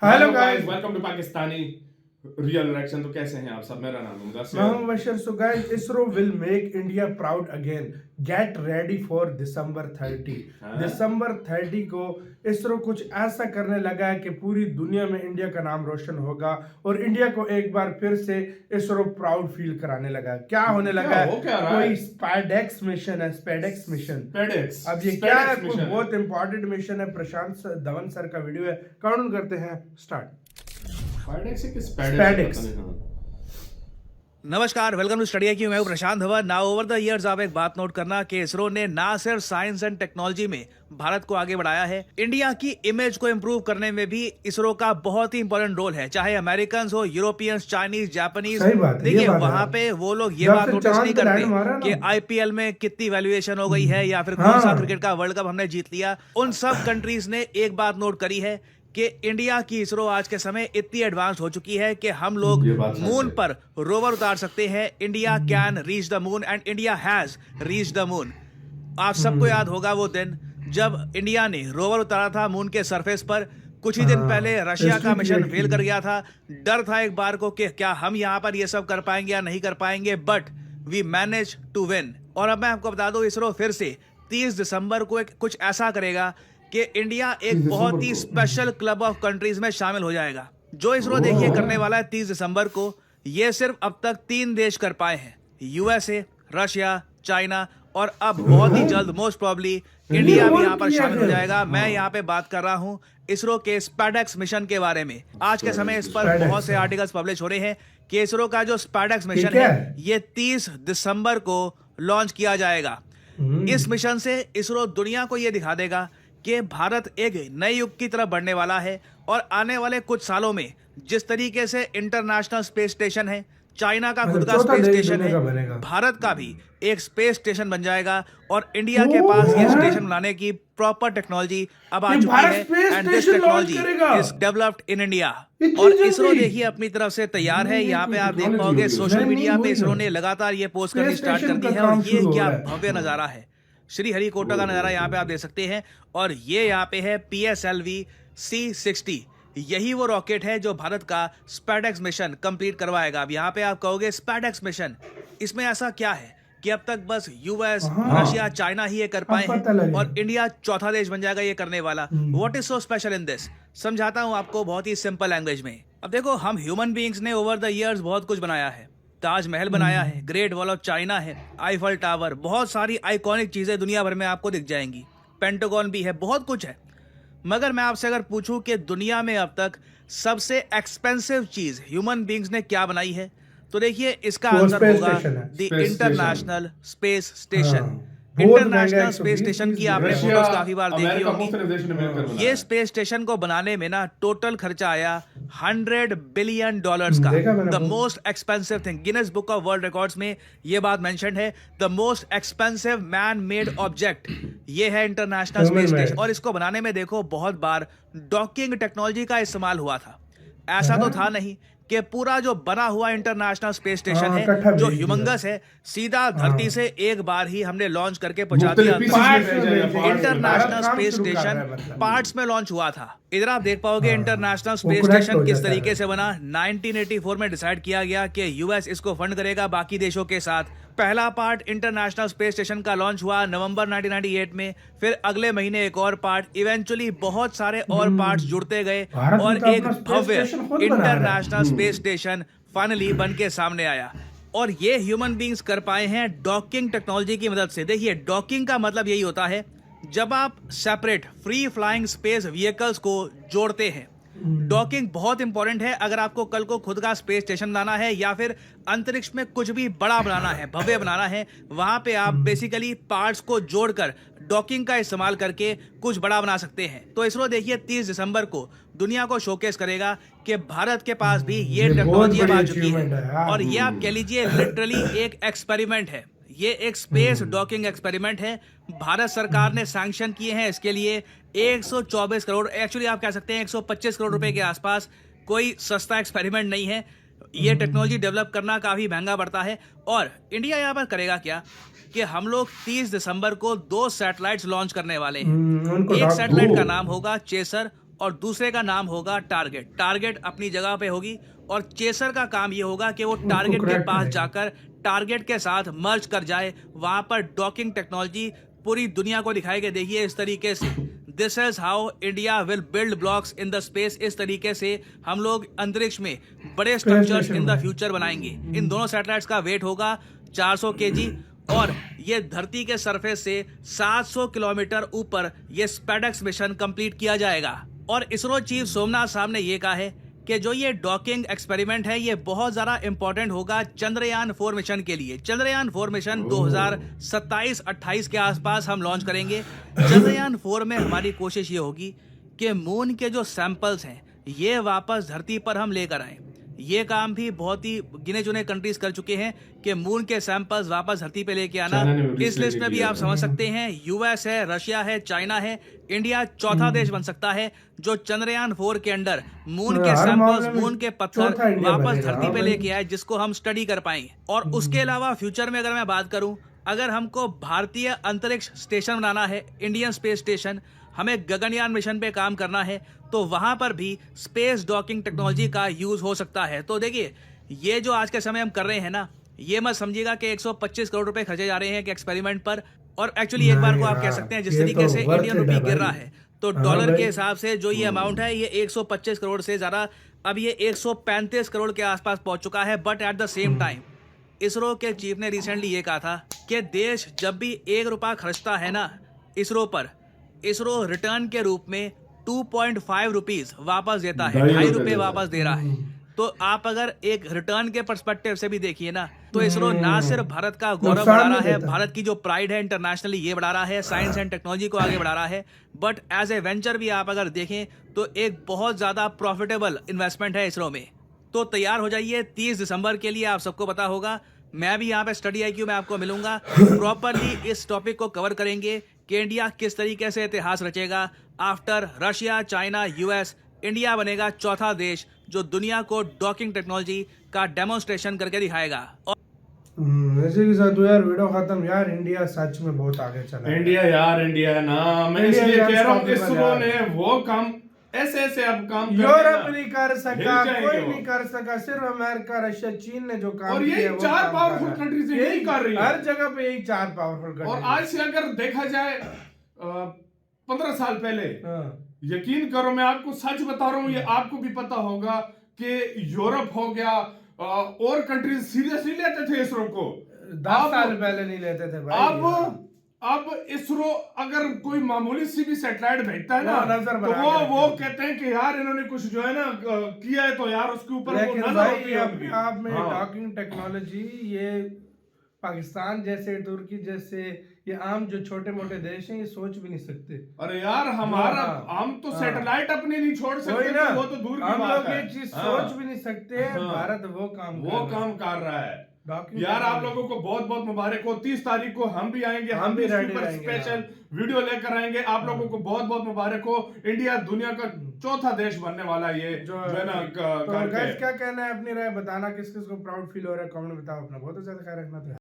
Hello guys, welcome to Pakistani real reaction. तो कैसे हैं आप सब? मेरा नाम है मुदस्सिर। मैं हूं Bashar. So guys, ISRO will make India proud again. Get ready for December 30। हाँ? दिसंबर 30 को इसरो कुछ ऐसा करने लगा है कि पूरी दुनिया में इंडिया का नाम रोशन होगा और इंडिया को एक बार फिर से इसरो प्राउड फील कराने लगा। क्या होने लगा है? कोई स्पैडेक्स मिशन है। स्पैडेक्स मिशन। स्पैडेक्स। अब ये क्या है? कोई बहुत इंपॉर्टेंट मिशन है। प्रशांत धवन सर का वीडियो है। काउंट करते हैं, स्टार्ट। स्पैडेक्स। नमस्कार, वेलकम टू स्टडी IQ। मैं हूं Prashant Dhawan. Now over the years आप एक बात नोट करना कि इसरो ने ना सिर्फ साइंस एंड टेक्नोलॉजी में भारत को आगे बढ़ाया है, इंडिया की इमेज को इंप्रूव करने में भी इसरो का बहुत ही इंपॉर्टेंट रोल है। चाहे अमेरिकन हो, यूरोपियंस, चाइनीज, जापानीज, देखिए वहां पे वो लोग ये बात नोटिस नहीं करते कि IPL में कितनी वैल्यूएशन हो गई है या फिर कौन सा क्रिकेट का वर्ल्ड कप हमने जीत लिया। उन सब कंट्रीज ने एक बात नोट करी है कि इंडिया की इसरो आज के समय इतनी एडवांस हो चुकी है कि हम लोग मून पर रोवर उतार सकते हैं। India can reach the moon and India has reach the moon. आप सबको याद होगा वो दिन जब इंडिया ने रोवर उतारा था मून के सरफेस पर। कुछ ही दिन पहले रशिया का मिशन फेल कर गया था। डर था एक बार को कि क्या हम यहाँ पर ये सब कर पाएंगे या नहीं कर पाएंगे, but we manage to win. और अब मैं आपको बता दूं, इसरो फिर से 30 दिसंबर को कुछ ऐसा करेगा कि इंडिया एक बहुत ही स्पेशल क्लब ऑफ कंट्रीज में शामिल हो जाएगा। जो इसरो देखिए करने वाला है 30 दिसंबर को, ये सिर्फ अब तक 3 देश कर पाए हैं, USA, रशिया, चाइना, और अब बहुत ही जल्द मोस्ट प्रोबेबली इंडिया भी यहाँ पर शामिल हो जाएगा। मैं यहाँ पे बात कर रहा हूँ इसरो के स्पैडेक्स मिशन के बारे में। आज के समय इस पर बहुत से आर्टिकल्स पब्लिश हो रहे हैं कि इसरो का जो स्पैडेक्स मिशन है ये 30 दिसंबर को लॉन्च किया जाएगा। इस मिशन से इसरो दुनिया को ये दिखा देगा कि भारत एक नए युग की तरफ बढ़ने वाला है और आने वाले कुछ सालों में जिस तरीके से इंटरनेशनल स्पेस स्टेशन है, चाइना का खुद का स्पेस स्टेशन है, भारत का भी एक स्पेस स्टेशन बन जाएगा और इंडिया के पास ये स्टेशन बनाने की प्रॉपर टेक्नोलॉजी अब आ चुकी है and this technology is developed in India. और इसरो देखिए अपनी तरफ से तैयार है। यहाँ पे आप देख पाओगे सोशल मीडिया पे इसरो ने लगातार ये पोस्ट करनी स्टार्ट कर दी है और ये क्या भव्य नजारा है। श्री हरिकोटा का नजारा यहाँ पे आप देख सकते हैं और ये यहाँ पे है PSLV C60। यही वो रॉकेट है जो भारत का स्पैडेक्स मिशन कंप्लीट करवाएगा। अब यहाँ पे आप कहोगे स्पैडेक्स मिशन, इसमें ऐसा क्या है कि अब तक बस US, रशिया, चाइना ही ये कर पाए हैं और इंडिया चौथा देश बन जाएगा ये करने वाला। What is so special in this? समझाता हूँ आपको बहुत ही सिंपल लैंग्वेज में। अब देखो, हम ह्यूमन बीइंग्स ने ओवर द ईयर्स बहुत कुछ बनाया है। ताजमहल बनाया है, ग्रेट वॉल ऑफ चाइना है, आईफल टावर, बहुत सारी आइकॉनिक चीजें दुनिया भर में आपको दिख जाएंगी। पेंटागन भी है, बहुत कुछ है। मगर मैं आपसे अगर पूछूं कि दुनिया में अब तक सबसे एक्सपेंसिव चीज ह्यूमन बीइंग्स ने क्या बनाई है, तो देखिए इसका आंसर होगा the international space station. International space station की आपने फोटोज काफी बार देखी होगी। ये स्पेस स्टेशन को बनाने में ना टोटल खर्चा आया $100 बिलियन का। The most expensive thing, Guinness book of world records में ये बात मेंशन्ड है, the most expensive man made object ये है इंटरनेशनल स्पेस स्टेशन। और इसको बनाने में देखो बहुत बार डॉकिंग टेक्नोलॉजी का इस्तेमाल हुआ था। ऐसा तो था नहीं कि पूरा जो बना हुआ इंटरनेशनल स्पेस स्टेशन है जो ह्यूमंगस है, सीधा धरती से एक बार ही हमने लॉन्च करके पहुंचा दिया। इंटरनेशनल स्पेस स्टेशन पार्ट्स में लॉन्च हुआ था। इधर आप देख पाओगे इंटरनेशनल स्पेस स्टेशन किस तरीके से बना। 1984 में डिसाइड किया गया कि US इसको फंड करेगा बाकी देशों के साथ। पहला पार्ट इंटरनेशनल स्पेस स्टेशन का लॉन्च हुआ नवंबर 1998 में। फिर अगले महीने एक और पार्ट, इवेंचुअली बहुत सारे और पार्ट्स जुड़ते गए और एक भव्य इंटरनेशनल स्पेस स्टेशन फाइनली बन के सामने आया। और ये ह्यूमन बीइंग्स कर पाए हैं डॉकिंग टेक्नोलॉजी की मदद से। देखिए, डॉकिंग का मतलब यही होता है जब आप separate free flying space vehicles को जोड़ते हैं। डॉकिंग बहुत इंपॉर्टेंट है अगर आपको कल को खुद का स्पेस स्टेशन बनाना है या फिर अंतरिक्ष में कुछ भी बड़ा बनाना है, भव्य बनाना है। वहां पे आप बेसिकली पार्ट्स को जोड़कर डॉकिंग का इस्तेमाल करके कुछ बड़ा बना सकते हैं। तो इसरो देखिए 30 दिसंबर को दुनिया को शोकेस करेगा कि भारत के पास भी ये टेक्नोलॉजी आ चुकी है। और ये आप कह लीजिए लिटरली एक एक्सपेरिमेंट है। ये एक स्पेस डॉकिंग एक्सपेरिमेंट है। भारत सरकार ने सैंक्शन किए हैं इसके लिए 124 करोड़, एक्चुअली आप कह सकते हैं 125 करोड़ रुपए के आसपास। कोई सस्ता एक्सपेरिमेंट नहीं है। ये टेक्नोलॉजी डेवलप करना काफी महंगा पड़ता है। और इंडिया यहाँ पर करेगा क्या कि हम लोग 30 दिसंबर को 2 सैटेलाइट्स लॉन्च करने वाले हैं। एक सैटेलाइट का नाम होगा चेसर और दूसरे का नाम होगा टारगेट। टारगेट अपनी जगह पे होगी और चेसर का काम ये होगा कि वो टारगेट के correct पास करेगा। जाकर टारगेट के साथ मर्ज कर जाए, वहां पर डॉकिंग टेक्नोलॉजी पूरी दुनिया को दिखाई के देखिए इस तरीके से, this is how India will build blocks in the space. इस तरीके से हम लोग अंतरिक्ष में बड़े स्ट्रक्चर्स इन द फ्यूचर बनाएंगे। इन दोनों सैटेलाइट्स का वेट होगा 400 kg और ये धरती के सरफेस से 700 किलोमीटर ऊपर ये स्पेडेक्स मिशन कंप्लीट किया जाएगा। और इसरो चीफ सोमनाथ साहब ने ये कहा है कि जो ये डॉकिंग एक्सपेरिमेंट है ये बहुत ज़्यादा इंपॉर्टेंट होगा चंद्रयान 4 मिशन के लिए। चंद्रयान 4 मिशन 2027-28 के आसपास हम लॉन्च करेंगे। चंद्रयान 4 में हमारी कोशिश ये होगी कि मून के जो सैंपल्स हैं ये वापस धरती पर हम लेकर आए। ये काम भी बहुत ही गिने चुने कंट्रीज कर चुके हैं कि मून के सैंपल्स वापस धरती पे लेके आना। इस लिस्ट में भी आप समझ सकते हैं यूएस है, रशिया है, चाइना है, इंडिया चौथा देश बन सकता है जो चंद्रयान 4 के अंडर मून के सैंपल्स, मून के पत्थर वापस धरती पे लेके आए जिसको हम स्टडी कर पाएंगे। और उसके अलावा फ्यूचर में अगर मैं बात करूं, अगर हमको भारतीय अंतरिक्ष स्टेशन बनाना है, इंडियन स्पेस स्टेशन, हमें गगनयान मिशन पे काम करना है, तो वहां पर भी स्पेस डॉकिंग टेक्नोलॉजी का यूज हो सकता है। तो देखिए ये जो आज के समय हम कर रहे हैं ना, ये मत समझिएगा कि 125 करोड़ रुपए खर्चे जा रहे हैं एक एक्सपेरिमेंट पर। और एक्चुअली एक बार को आप कह सकते हैं जिस तरीके से इंडियन रुपी गिर रहा है तो डॉलर के हिसाब से जो ये अमाउंट है ये 125 करोड़ से ज्यादा, अब ये 135 करोड़ के आसपास पहुंच चुका है। But at the same time ISRO के चीफ ने रिसेंटली ये कहा था कि देश जब भी 1 रुपया खर्चता है ना इसरो पर, इसरो रिटर्न के रूप में 2.5 रुपीज वापस देता है, 2.5 रुपए वापस दे रहा है। तो आप अगर एक रिटर्न के पर्सपेक्टिव से भी देखिए ना, तो इसरो ना सिर्फ भारत का गौरव बढ़ा रहा है, भारत की जो प्राइड है इंटरनेशनली ये बढ़ा रहा है, साइंस एंड टेक्नोलॉजी को आगे बढ़ा रहा है, बट एज ए वेंचर भी आप अगर देखें तो एक बहुत ज्यादा प्रॉफिटेबल इन्वेस्टमेंट है इसरो में। तो तैयार हो जाइए 30 दिसंबर के लिए, आप सबको पता होगा मैं भी यहाँ पे स्टडी IQ में आपको मिलूंगा, प्रॉपरली इस टॉपिक को कवर करेंगे कि इंडिया किस तरीके से इतिहास रचेगा। After Russia, China, US, India बनेगा चौथा देश जो दुनिया को डॉकिंग टेक्नोलॉजी का डेमोन्स्ट्रेशन करके दिखाएगा। इसी के साथ यार वीडियो खत्म। यार इंडिया सच में बहुत आगे चला है। इंडिया ना, मैं इसलिए कह रहा हूँ इसरो ने वो काम ऐसे अब काम यूरोप नहीं कर सका, कोई नहीं कर सका, सिर्फ अमेरिका, रशिया, चीन ने जो काम और यही 4 पावरफुल कंट्रीज यही कर रही है, हर जगह पे यही 4 पावरफुल कंट्री। और आज से अगर देखा जाए 15 साल पहले, यकीन करो मैं आपको सच बता रहा हूँ, ये आपको भी पता होगा कि यूरोप हो गया और कंट्रीज सीरियसली लेते थे इसरो को। 10 साल पहले नहीं लेते थे भाई। अब इसरो अगर कोई मामूली सी भी सैटेलाइट भेजता है ना, तो वो कहते हैं कि यार इन्होंने कुछ जो है ना किया है, तो यार उसके ऊपर वो नजर होती है अपने आप में। डॉकिंग टेक्नोलॉजी ये पाकिस्तान जैसे, तुर्की जैसे, ये आम जो छोटे मोटे देश हैं ये सोच भी नहीं सकते। अरे यार हम तो सैटेलाइट अपने नहीं छोड़ सकते, वो तो दूर की बात है। ये चीज सोच भी नहीं सकते। भारत वो काम कर रहा है। यार आप लोगों को बहुत बहुत मुबारक हो। 30 तारीख को हम भी आएंगे, हम भी इसके ऊपर स्पेशल वीडियो लेकर आएंगे। आप लोगों को बहुत बहुत मुबारक हो। इंडिया दुनिया का चौथा देश बनने वाला ये जो है ना। तो गाइस क्या कहना है, अपनी राय बताना, किस किस को प्राउड फील हो रहा है कमेंट में बताओ। अपना बहुत ज्यादा ख्याल रखना।